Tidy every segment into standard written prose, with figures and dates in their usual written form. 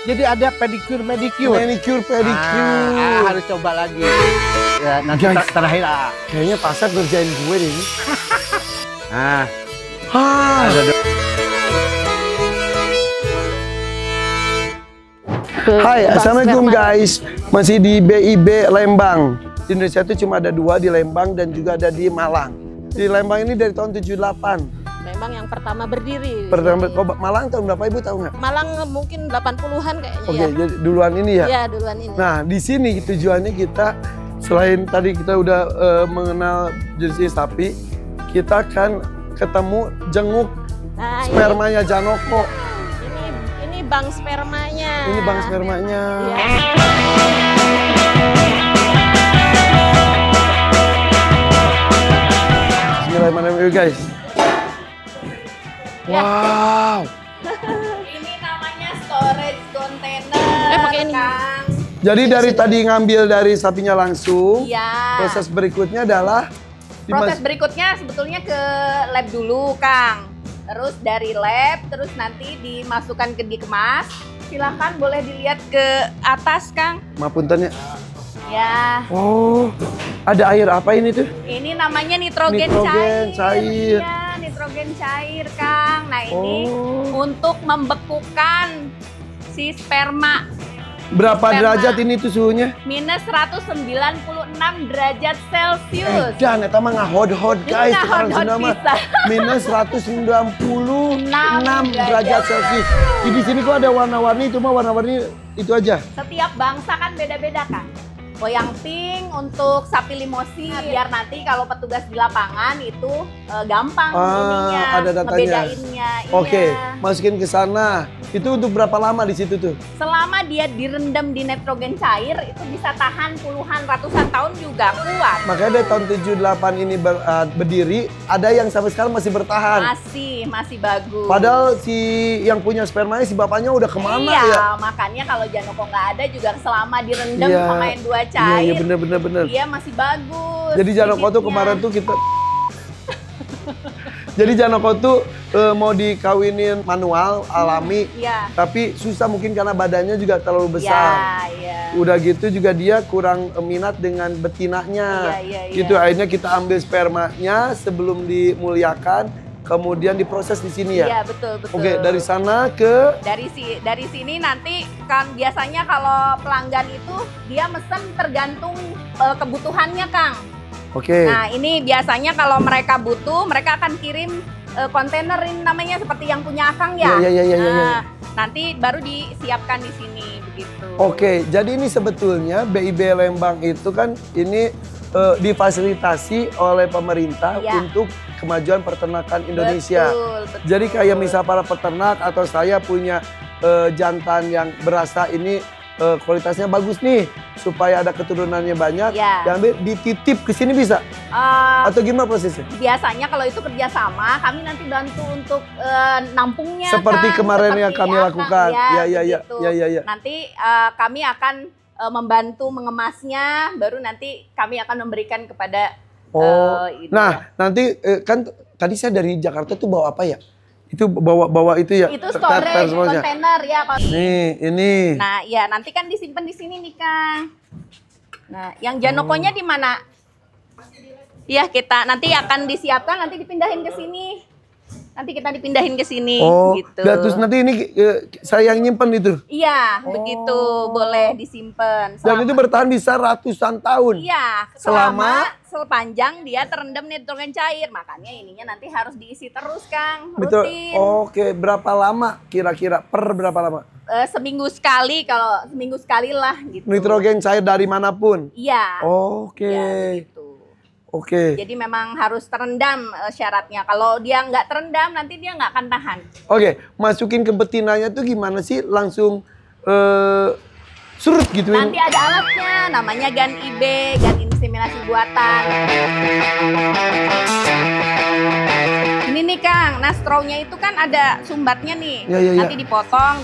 Jadi ada pedicure. Manicure, pedicure. Harus coba lagi. Ya, nanti Guys, terakhir. Kayaknya pasar ngerjain gue deh ini. Nah, Hah. Hai, assalamualaikum guys. Masih di BIB Lembang. Di Indonesia itu cuma ada 2 di Lembang dan juga ada di Malang. Di Lembang ini dari tahun 78. Lembang yang pertama berdiri. Malang tahun berapa Ibu tahu nggak? Malang mungkin 80-an kayaknya. Oke, ya. jadi duluan ini ya? Iya, duluan ini. Nah, di sini tujuannya kita selain tadi kita udah mengenal jenis sapi, kita akan ketemu jenguk Nah, spermanya Janoko. ini bank spermanya. Ini bank spermanya. Iya. Bismillahirrahmanirrahim guys. Ya. Wow. Ini namanya storage container. Pakai ini. Kang. Jadi dari tadi ngambil dari sapinya langsung. Iya. Proses berikutnya adalah Proses berikutnya sebetulnya ke lab dulu, Kang. Terus dari lab, terus nanti dimasukkan ke dikemas. Silahkan boleh dilihat ke atas, Kang. Mapunten ya. Ya, Oh, ada air apa ini tuh? ini namanya nitrogen, Nitrogen cair. Iya, nitrogen cair, Kang. Nah, ini Oh. untuk membekukan si sperma. Berapa Sperma. derajat ini tuh suhunya? Minus 196 derajat Celcius. Dan eta mah ngahod-hod guys. Sekarang Ngahod-hod sudah mah bisa. minus 196 derajat derajat Celcius. Di sini kok ada warna-warni, itu mah warna-warni itu aja. Setiap bangsa kan beda-beda, Kang. Oh, yang pink untuk sapi limosin, biar nanti kalau petugas di lapangan itu gampang ininya, ada datanya. ngebedainnya. Oke, Iya. masukin ke sana. Itu untuk berapa lama di situ tuh? Selama dia direndam di nitrogen cair, itu bisa tahan puluhan, ratusan tahun juga kuat. Makanya dari tahun 78 ini berdiri, ada yang sampai sekarang masih bertahan. Masih bagus. Padahal si yang punya spermanya, si bapaknya udah kemana iya, ya? makanya kalau Janoko nggak ada juga selama direndam Iya. sama N2 Iya, cair, iya bener. dia masih bagus. Jadi Janoko tuh bibitnya. kemarin tuh kita... Jadi Janoko tuh mau dikawinin manual, alami. Iya. Tapi susah mungkin karena badannya juga terlalu besar. Iya. Udah gitu juga dia kurang minat dengan betinanya. Iya. Gitu akhirnya kita ambil spermanya sebelum dimuliakan, kemudian diproses di sini ya. Iya, betul. Oke, dari sana ke Dari sini nanti kan biasanya kalau pelanggan itu dia mesen tergantung kebutuhannya, Kang. Oke. Nah, ini biasanya kalau mereka butuh, mereka akan kirim kontainer ini namanya seperti yang punya Akang ya. Iya. Nah, nanti baru disiapkan di sini begitu. Oke, jadi ini sebetulnya BIB Lembang itu kan ini difasilitasi oleh pemerintah Iya. untuk kemajuan peternakan Indonesia. Betul. Jadi kayak misal para peternak atau saya punya jantan yang berasa ini kualitasnya bagus nih, supaya ada keturunannya banyak, Iya. diambil dititip ke sini bisa? Atau gimana prosesnya? Biasanya kalau itu kerjasama, kami nanti bantu untuk nampungnya. Seperti Kang. kemarin Seperti yang kami Akang, lakukan. begitu. Ya. Nanti kami akan membantu mengemasnya, baru nanti kami akan memberikan kepada ini Nah nanti kan tadi saya dari Jakarta tuh bawa apa ya? Itu bawa itu ya? itu storage kontainer ya. Nih, ini. Nah, ya nanti kan disimpan di sini nih, Kang. Nah, yang Janokonya di mana? Iya, kita nanti akan disiapkan, nanti dipindahin ke sini. Nanti kita dipindahin ke sini gitu. Nah, terus nanti ini saya yang nyimpen itu? Iya, begitu. Boleh disimpan. Dan itu bertahan bisa ratusan tahun? Iya, sepanjang dia terendam nitrogen cair. Makanya ininya nanti harus diisi terus, Kang. Betul. Rutin. Oke, berapa lama kira-kira? Berapa lama? Seminggu sekali, kalau seminggu sekali lah gitu. Nitrogen cair dari manapun? Iya. Oke. Ya, gitu. Oke. Jadi memang harus terendam syaratnya. Kalau dia nggak terendam, nanti dia nggak akan tahan. Oke, masukin ke betinanya tuh gimana sih? Langsung surut gitu? Nanti ada alatnya, namanya GAN IB, GAN inseminasi buatan. Ini nih, Kang, nah straw-nya itu kan ada sumbatnya nih. Ya. Nanti dipotong,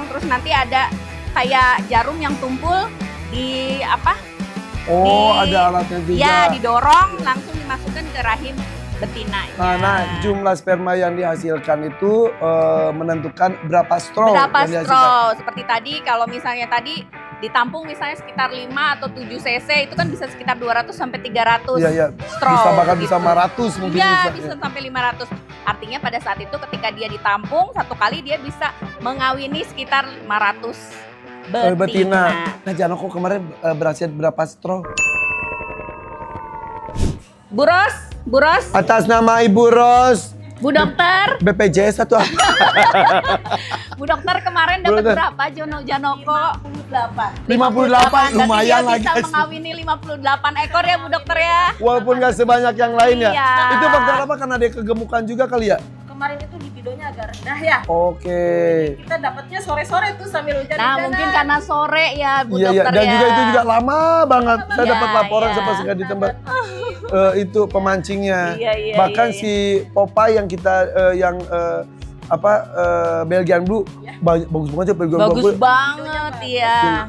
terus nanti ada kayak jarum yang tumpul di apa? Oh, ada alatnya juga. Ya, didorong langsung dimasukkan ke rahim betinanya. Nah, jumlah sperma yang dihasilkan itu menentukan berapa straw Berapa yang dihasilkan. straw? Seperti tadi, kalau misalnya tadi ditampung misalnya sekitar 5 atau 7 cc, itu kan bisa sekitar 200 sampai 300 Iya. straw. Bisa bahkan gitu. bisa 500 mungkin Iya, bisa. bisa sampai 500. Artinya pada saat itu ketika dia ditampung, satu kali dia bisa mengawini sekitar 500 betina. Nah, Janoko kemarin berhasil berapa straw? Bu Ros, Atas nama Ibu Ros, Bu Dokter, BPJS atau apa? Bu Dokter kemarin Bu dapat Dokter. berapa Janoko? 58. 58, lumayan Berarti lah, dia bisa guys. mengawini 58 ekor ya Bu Dokter ya. Walaupun gak sebanyak yang lain ya. Iya. Itu faktor apa? Karena dia kegemukan juga kali ya? Kemarin itu libidonya agak rendah ya. Oke. Kita dapatnya sore-sore tuh sambil hujan-hujanan. Nah mungkin karena sore ya Bu Iya, Dokter dan ya. juga itu juga lama banget. Saya Iya, dapat laporan iya. sempat di tempat itu pemancingnya. Iya, Bahkan iya. si Popeye yang kita Belgian Blue bagus banget ya Belgian Bagus Blue. banget ya.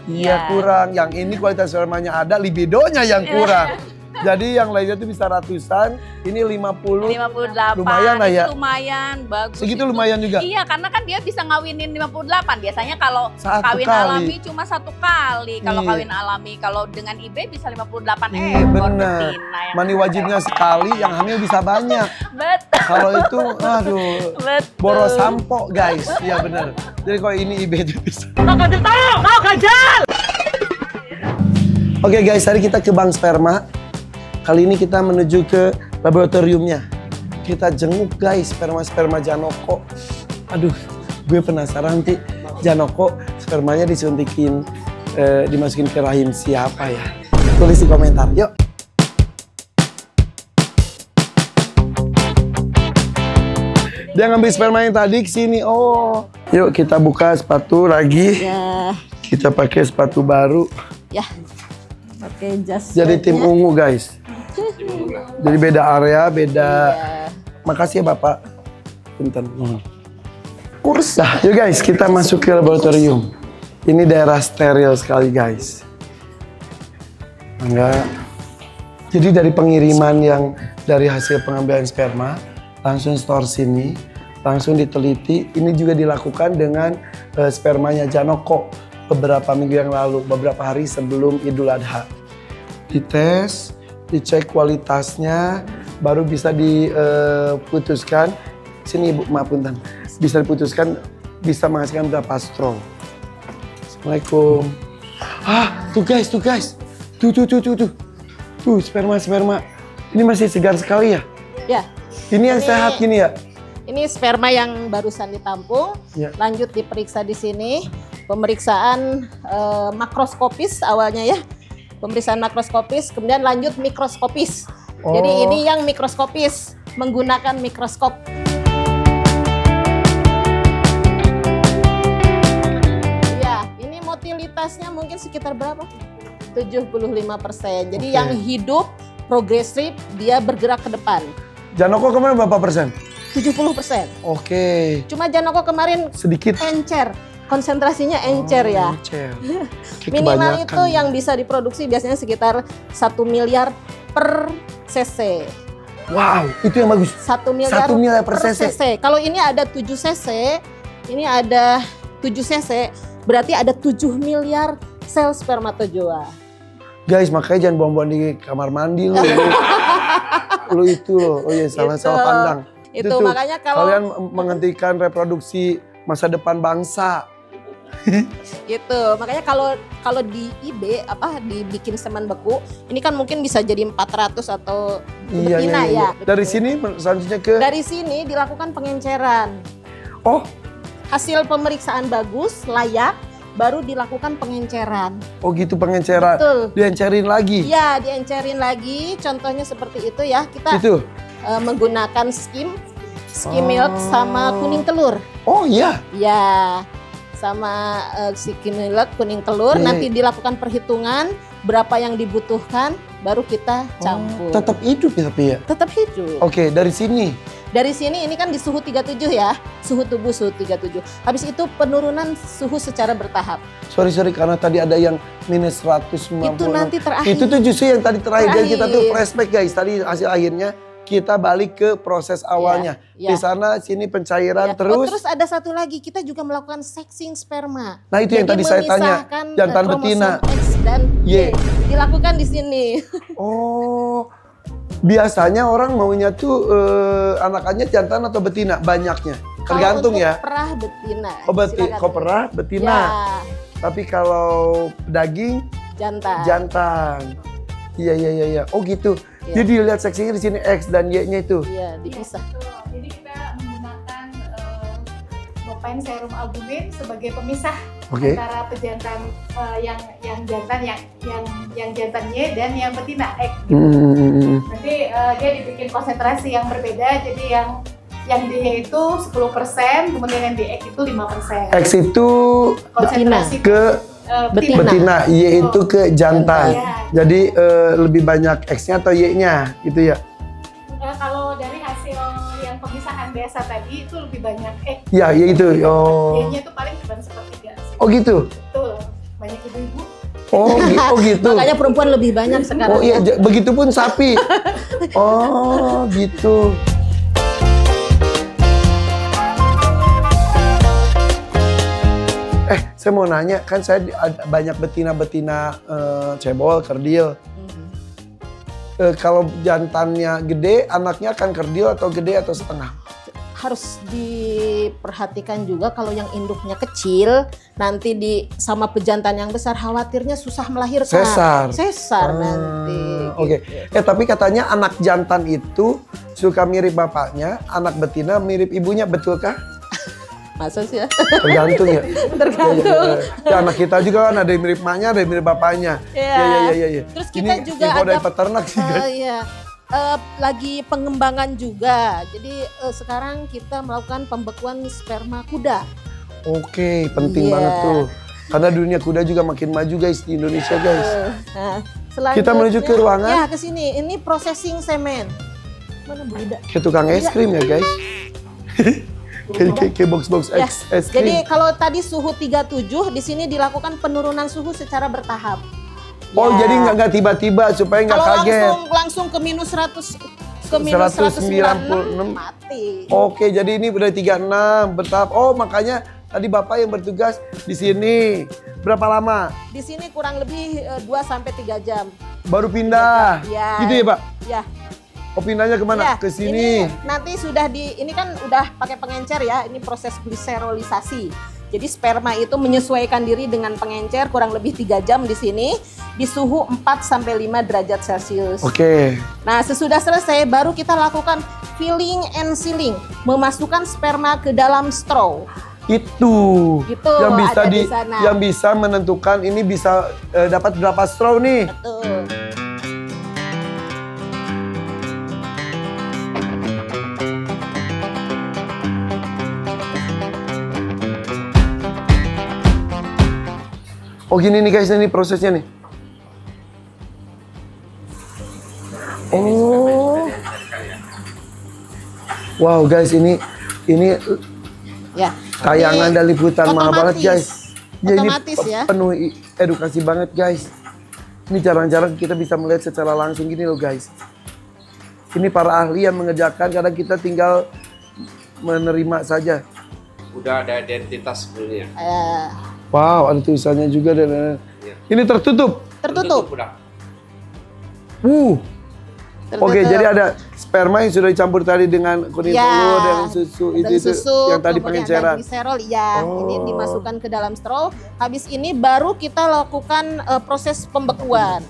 Iya kurang. Yang ini kualitas spermanya ada, libidonya yang kurang. Jadi yang lainnya itu bisa ratusan, ini 50. 58. Lumayan lah ya. Itu lumayan, bagus. Segitu itu. lumayan juga. Iya, karena kan dia bisa ngawinin 58. Biasanya kalau Satu kawin kali. alami cuma 1 kali. Kalau Iya. kawin alami, kalau dengan IB bisa 58 Iya ekor bener. betina yang Mani wajibnya sekali, yang hamil bisa banyak. betul. Kalau itu, aduh, Betul. boros sampo guys. Iya bener. Jadi kalau ini IB itu bisa. Oke guys, hari kita ke bank sperma. Kali ini kita menuju ke laboratoriumnya. Kita jenguk guys sperma-sperma Janoko. Aduh, gue penasaran nanti Janoko spermanya disuntikin, dimasukin ke rahim siapa ya? Tulis di komentar, yuk. Dia ngambil sperma yang tadi ke sini. Oh, yuk kita buka sepatu lagi. Ya, Kita pakai sepatu baru. ya. Pakai jas. Jadi tim ungu guys. Jadi beda area, beda. Makasih ya Bapak. Punten. Kursa. Yuk guys, kita masuk ke laboratorium. Ini daerah steril sekali guys. Enggak. Jadi dari pengiriman yang dari hasil pengambilan sperma, langsung store sini, langsung diteliti. Ini juga dilakukan dengan spermanya Janoko beberapa minggu yang lalu, beberapa hari sebelum Idul Adha. Dites, dicek kualitasnya, baru bisa diputuskan. Sini Ibu, maaf punten. Bisa diputuskan, bisa menghasilkan berapa straw. Assalamualaikum. Tuh guys. Tuh, sperma. Ini masih segar sekali ya? Ya. Ini yang Ini- sehat gini ya? Ini sperma yang barusan ditampung. Ya. Lanjut diperiksa di sini. Pemeriksaan makroskopis awalnya ya. Pemeriksaan makroskopis, kemudian lanjut mikroskopis. Jadi Oh. ini yang mikroskopis menggunakan mikroskop. Ya, ini motilitasnya mungkin sekitar berapa? 75%. Jadi Oke. yang hidup progresif dia bergerak ke depan. Janoko kemarin berapa persen? 70%. Oke, Cuma Janoko kemarin sedikit. encer, konsentrasinya encer ya. Encer. Oke, Minimal kebanyakan. itu yang bisa diproduksi biasanya sekitar 1 miliar per cc. Wow, itu yang bagus. 1 miliar, 1 miliar per cc. Kalau ini ada 7 cc, ini ada 7 cc, berarti ada 7 miliar sel spermatozoa. Guys, makanya jangan buang-buang di kamar mandi lu. Lu itu loh. Oh iya, salah Itu. pandang. Itu tuh, makanya kalau kalian menghentikan reproduksi masa depan bangsa. gitu. Makanya kalau di IB dibikin semen beku, ini kan mungkin bisa jadi 400 atau betina ya. Dari sini selanjutnya ke Dari sini dilakukan pengenceran. oh, Hasil pemeriksaan bagus, layak, baru dilakukan pengenceran. oh gitu pengenceran. Betul. Diencerin lagi. Iya, diencerin lagi. Contohnya seperti itu ya. Kita Itu. menggunakan skim Oh. milk sama kuning telur. Oh iya. Ya, sama skim milk, kuning telur. Iya. Nanti dilakukan perhitungan berapa yang dibutuhkan, baru kita campur. Tetap hidup ya tapi ya. Tetap hidup. Oke, dari sini Dari sini ini kan di suhu 37 ya, suhu tubuh suhu 37. Habis itu penurunan suhu secara bertahap. Sorry karena tadi ada yang minus 150. Itu nanti terakhir. Itu tuh justru yang tadi terakhir. Jadi kita tuh Terakhir. flashback guys. Tadi hasil akhirnya kita balik ke proses awalnya. Iya. Di sana sini pencairan Ya. terus. terus ada satu lagi, kita juga melakukan sexing sperma. Nah, itu yang tadi saya tanya, memisahkan, jantan kromosom betina. X dan Y. Y. Dilakukan di sini. Oh, biasanya orang maunya tuh anakannya jantan atau betina banyaknya. Tergantung Kalau ya. untuk perah betina. Oh, silakan. koperah betina. Ya, Tapi kalau daging jantan. jantan. Iya. Oh gitu. Iya. Jadi lihat seksinya di sini X dan Y-nya itu. Iya, dipisah. Betul. Jadi kita menggunakan Bovine Serum Albumin sebagai pemisah Oke. antara pejantan yang jantan yang jantan Y dan yang betina X. Nanti dia dibikin konsentrasi yang berbeda. Jadi yang di Y itu 10%, kemudian yang di X itu 5%. X itu Konsentrasi ke Betina. betina, Y itu ke jantan. Iya. Jadi lebih banyak X-nya atau Y-nya gitu ya? Kalau dari hasil yang pemisahan biasa tadi itu lebih banyak X. Ya, Y itu. Oh. Y-nya itu paling cuma sepertiga sih. Oh gitu. Betul. Banyak ibu-ibu. Oh gitu. Makanya perempuan lebih banyak Oh sekarang. iya, ya. begitupun sapi. Oh gitu. Saya mau nanya, kan saya ada banyak betina-betina cebol, kerdil. Kalau jantannya gede, anaknya akan kerdil atau gede atau setengah? Harus diperhatikan juga kalau yang induknya kecil, nanti sama pejantan yang besar khawatirnya susah melahirkan. Sesar nanti. Oke. Gitu. Tapi katanya anak jantan itu suka mirip bapaknya, anak betina mirip ibunya, betulkah? Masa sih ya? Tergantung ya. Tergantung. Ya, anak kita juga kan ada yang mirip emaknya, ada yang mirip bapaknya. Iya. Terus kita juga info dari ada peternak sih guys. iya. Lagi pengembangan juga. Jadi sekarang kita melakukan pembekuan sperma kuda. Oke, penting Iya. banget tuh. Karena dunia kuda juga makin maju guys di Indonesia guys. Nah, selanjutnya, Kita menuju ke ruangan. Ya, ke sini. Ini processing semen. Mana Bu Ida? Kayak tukang es krim ya guys. Kayak box-box Ya, es jadi krim. kalau tadi suhu 37, di sini dilakukan penurunan suhu secara bertahap. Oh, Ya. jadi nggak tiba-tiba supaya nggak Kalau kaget. langsung ke minus 100 ke minus 196 mati. Oke, jadi ini udah 36 bertahap. Oh, makanya tadi Bapak yang bertugas di sini. Berapa lama? Di sini kurang lebih 2 sampai 3 jam. Baru pindah. Iya. Gitu ya, Pak? Ya. Oh, pindahnya kemana? Ya, Ke sini. Ini nanti ini kan udah pakai pengencer ya. Ini proses gliserolisasi. Jadi sperma itu menyesuaikan diri dengan pengencer kurang lebih 3 jam di sini di suhu 4 sampai 5 derajat Celcius. Oke. Nah, sesudah selesai baru kita lakukan filling and sealing, memasukkan sperma ke dalam straw. Itu. Gitu, yang bisa ada di sana. yang bisa menentukan ini bisa dapat berapa straw nih. Betul. Oh, gini nih guys, ini prosesnya nih. Oh. Wow guys, ini Ya. tayangan Ini dan liputan mahal banget guys. Otomatis ini ya. penuh edukasi banget guys. Ini jarang-jarang kita bisa melihat secara langsung gini loh guys. Ini para ahli yang mengerjakan, kadang kita tinggal menerima saja. Udah ada identitas sebenarnya. Wow, ada tulisannya juga dan ini tertutup. Tertutup. Udah. Oke, jadi ada sperma yang sudah dicampur tadi dengan kuning Ya, telur dan susu Dan itu susu, yang tadi kemudian pengenceran. ada gliserol, ya. Oh. Ini dimasukkan ke dalam straw. Habis ini baru kita lakukan proses pembekuan.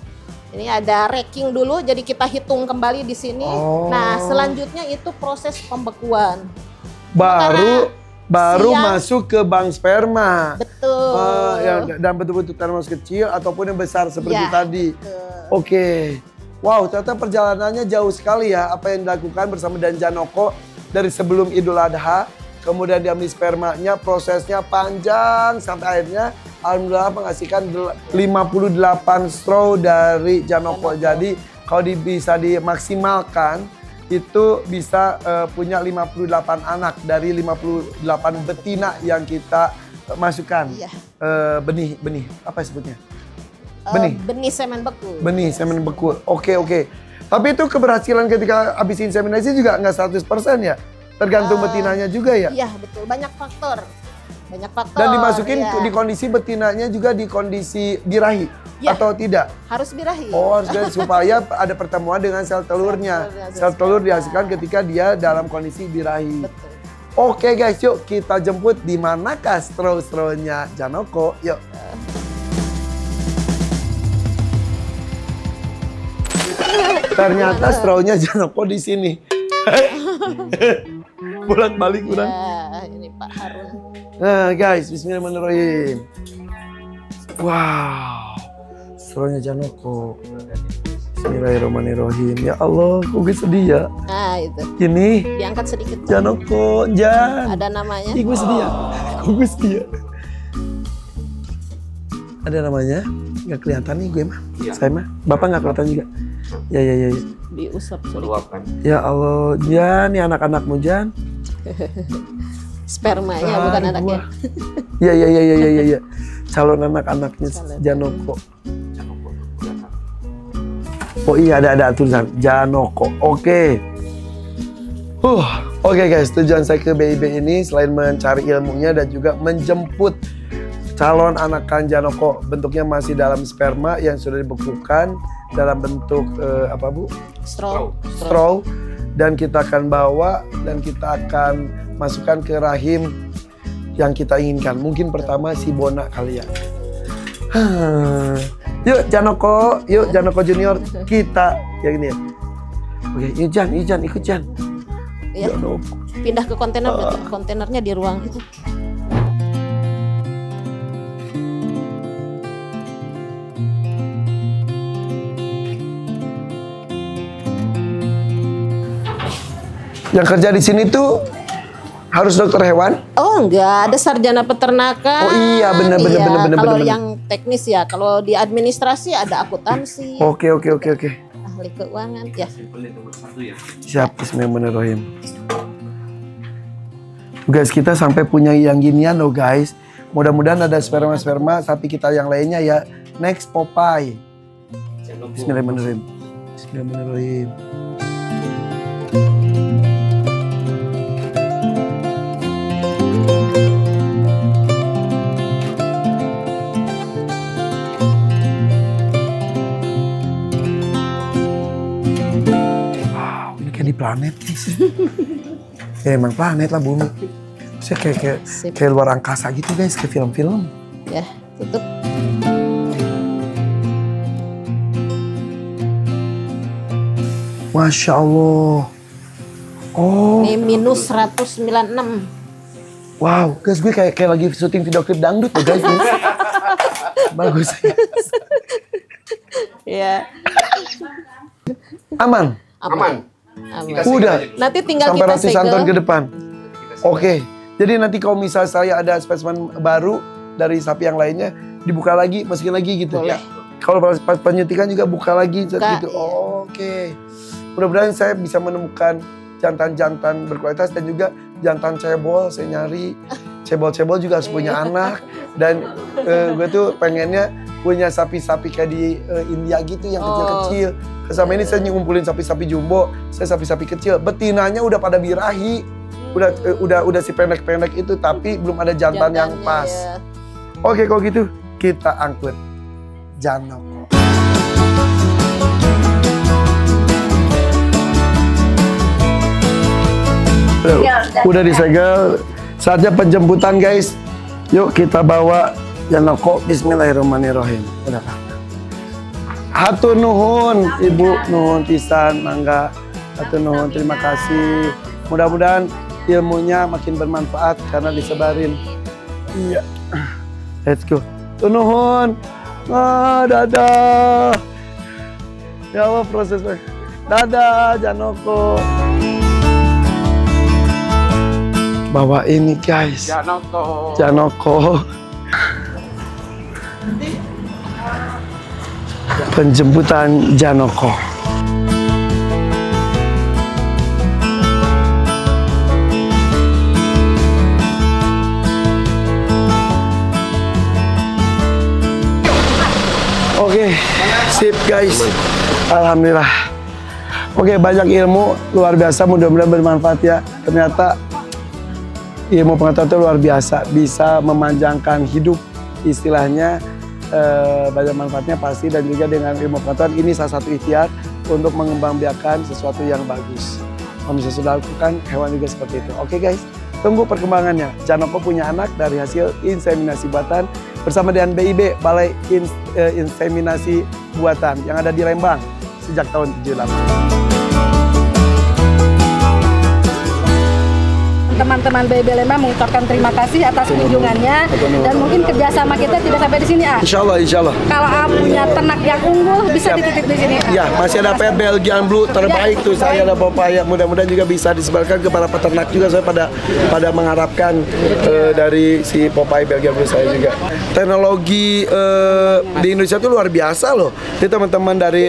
Ini ada racking dulu, jadi kita hitung kembali di sini. Oh. Nah, selanjutnya itu proses pembekuan. Baru siang- masuk ke bank sperma. Betul. Dan betul-betul termos kecil ataupun yang besar seperti Ya, tadi. betul. Oke. Wow, ternyata perjalanannya jauh sekali ya apa yang dilakukan bersama Dan Janoko dari sebelum Idul Adha. Kemudian diambil spermanya, prosesnya panjang sampai akhirnya alhamdulillah menghasilkan 58 straw dari Janoko. Jadi kalau bisa dimaksimalkan itu bisa punya 58 anak dari 58 betina yang kita masukkan. Iya. Benih apa sebutnya? Benih semen beku. Benih semen beku. Oke. Tapi itu keberhasilan ketika habis inseminasi juga nggak 100% ya? Tergantung betinanya juga ya? Iya betul, banyak faktor. Dan dimasukin iya. di kondisi betinanya juga di kondisi birahi Ya. atau tidak? Harus birahi. Oh, harus birahi supaya ada pertemuan dengan sel telurnya. Sel telur dihasilkan ketika dia dalam kondisi birahi. Betul. Oke guys, yuk kita jemput di manakah straw-strawnya Janoko. Yuk. Ternyata strawnya Janoko di sini. Bolak-balik udah. Ya, ini Pak Harun. Nah guys, bismillahirrahmanirrahim. Wow, strawnya Janoko. Bismillahirrahmanirrahim. Ya Allah, kok gue sedih ya. Nah itu, Ini diangkat sedikit. Pak. Janoko, Jan. Ada namanya. Ih, gue sedih ya. Kok gue sedih ya. Ada namanya? Nggak kelihatan nih gue mah. Iya. Saya mah. Bapak nggak kelihatan juga. Ya. Diusap sedikit. Meluapkan. Ya Allah, Jan, nih anak-anakmu Jan. Spermanya bukan anaknya. Ya. Calon anak-anaknya Janoko. Oh iya, ada tulisan Janoko. Oke. Oke guys, tujuan saya ke BIB ini selain mencari ilmunya dan juga menjemput calon anakan Janoko. Bentuknya masih dalam sperma yang sudah dibekukan dalam bentuk apa Bu? Straw. Dan kita akan bawa dan kita akan masukkan ke rahim yang kita inginkan. Mungkin pertama si Bona kali ya. Yuk Janoko Junior, kita yang ini ya. Oke, yuk Jan, ikut Jan. Ya. Janoko. Pindah ke kontainer, berarti kontainernya di ruang itu. Yang kerja di sini tuh harus dokter hewan? Oh enggak, ada sarjana peternakan. Oh iya, benar. Kalau yang teknis ya, kalau di administrasi ada akuntansi. Oke. Ahli keuangan ya. Siap, bismillahirrahmanirrahim. Guys, kita sampai punya yang ginian loh guys. Mudah-mudahan ada sperma sapi kita yang lainnya ya. Next Popeye. Bismillahirrahmanirrahim. Di planet guys. Ya emang planet lah bumi. Saya kayak luar angkasa gitu guys, kayak film-film. Ya, tutup. Masya Allah. Oh. Ini minus 196. Wow, guys gue kayak lagi syuting video klip dangdut tuh guys. Bagus. Ya. Aman. Udah. Nanti tinggal sampai kita ratusan segel. tahun ke depan. Oke. Jadi nanti kalau misal saya ada spesimen baru dari sapi yang lainnya, dibuka lagi, masukin lagi gitu. Boleh. Kalau pas penyuntikan juga buka lagi gitu. Iya. Oke. Mudah-mudahan saya bisa menemukan jantan-jantan berkualitas dan juga jantan cebol. Saya nyari cebol-cebol juga harus punya anak. Dan gue tuh pengennya punya sapi-sapi kayak di India gitu yang kecil-kecil. Sama ini saya ngumpulin sapi-sapi jumbo, saya sapi-sapi kecil. Betinanya udah pada birahi, udah si pendek-pendek itu, tapi belum ada jantan yang pas. Ya. Oke, kalau gitu kita angkut Janoko. Udah disegel, saatnya penjemputan guys. Yuk kita bawa Janoko. Bismillahirrahmanirrahim. Udah Pak. Hatur nuhun, Ibu nuhun pisan, mangga. Hatur nuhun, terima kasih. Mudah-mudahan ilmunya makin bermanfaat karena disebarin. Iya. Let's go. Hatur nuhun. Dadah. Ya Allah prosesnya. Dadah Janoko. Bawa ini guys. Janoko. Penjemputan Janoko. Oke, sip guys. Alhamdulillah. Oke, banyak ilmu luar biasa, mudah-mudahan bermanfaat ya. Ternyata ilmu pengetahuan itu luar biasa, bisa memanjangkan hidup istilahnya, banyak manfaatnya pasti, dan juga dengan ilmu pengetahuan ini salah satu ikhtiar untuk mengembangbiakan sesuatu yang bagus. Manusia sudah lakukan, hewan juga seperti itu. Oke guys, tunggu perkembangannya. Janoko punya anak dari hasil inseminasi buatan bersama dengan BIB, Balai Inseminasi Buatan yang ada di Lembang sejak tahun 78. Teman-teman BIB Lembang mengucapkan terima kasih atas kunjungannya, dan mungkin kerjasama kita tidak sampai di sini. Insya Allah, insya Allah. Kalau punya ternak yang unggul bisa dititip di sini. Ya, masih ada pet Belgian Blue terbaik tuh, saya ada Popeye. Mudah-mudahan juga bisa disebarkan ke para peternak juga. Saya pada mengharapkan dari si Popeye Belgian Blue saya juga. Teknologi di Indonesia itu luar biasa loh. Jadi teman-teman dari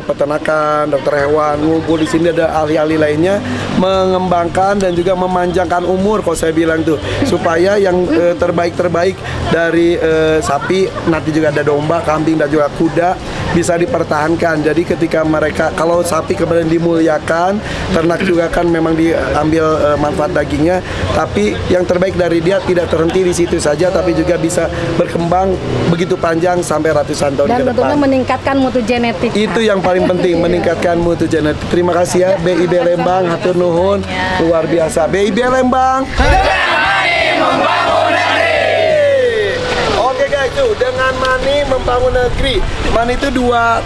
peternakan, dokter hewan, ngumpul di sini, ada ahli-ahli lainnya mengembangkan dan juga memanjangkan umur, kalau saya bilang tuh, supaya yang terbaik-terbaik dari sapi, nanti juga ada domba, kambing, dan juga kuda bisa dipertahankan. Jadi ketika mereka, kalau sapi kemudian dimuliakan, ternak juga kan memang diambil manfaat dagingnya, tapi yang terbaik dari dia tidak terhenti di situ saja, tapi juga bisa berkembang begitu panjang sampai ratusan tahun ke depan. Dan tentunya meningkatkan mutu genetik. Itu yang paling penting, meningkatkan mutu genetik. Terima kasih ya BIB Lembang, hatur nuhun, luar biasa. BIB Lembang, membangun negeri. Oke guys, tuh dengan money membangun negeri. Money itu dua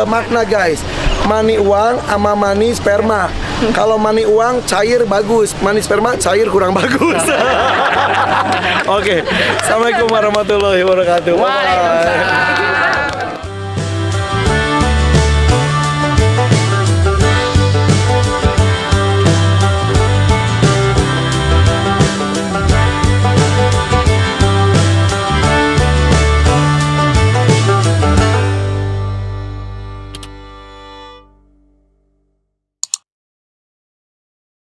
makna guys. Money uang sama money sperma. Kalau money uang cair bagus, money sperma cair kurang bagus. Oke, assalamualaikum warahmatullahi wabarakatuh. Bye.